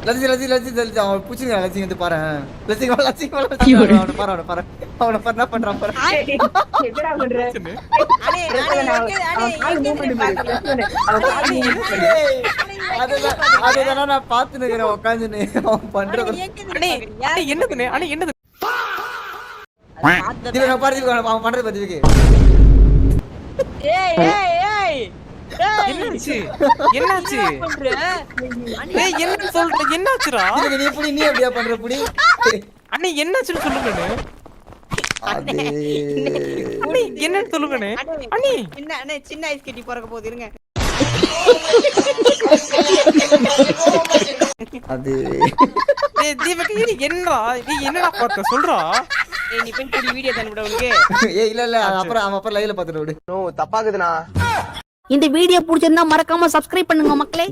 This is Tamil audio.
லட்சி அவன் பூச்சிங்க லட்சி வந்து பாரு லட்சி அவனை பாரு அவனை பாரு என்ன பண்றான் பாரு என்னடா பண்ற அண்ணே அதுதான் நான் பாத்து நிக்கிறேன் உட்காந்துன்னு அவன் பண்றது என்னது நான் பாரு அவன் பண்றது பத்தி என்னாச்சு என்ன சொல்ற என்னாச்சுடா நீ எப்படி நீ அப்படியே பண்ற புடி அண்ணே என்னாச்சுன்னு சொல்லுங்க அது என்னன்னு சொல்லுங்க அண்ணே சின்ன ஐஸ் கட்டி பிறக்க போகுது இருங்க அது தீபக் என்னடா நீ என்னடா பார்த்த சொல்றா நீ போய் கூடி வீடியோ தான உனக்கு இல்ல அப்புறம் லைவ்ல பாத்துட்டு விடு தப்பாக்குதுண்ணா இந்த வீடியோ பிடிச்சிருந்தா மறக்காம சப்ஸ்கிரைப் பண்ணுங்க மக்களே.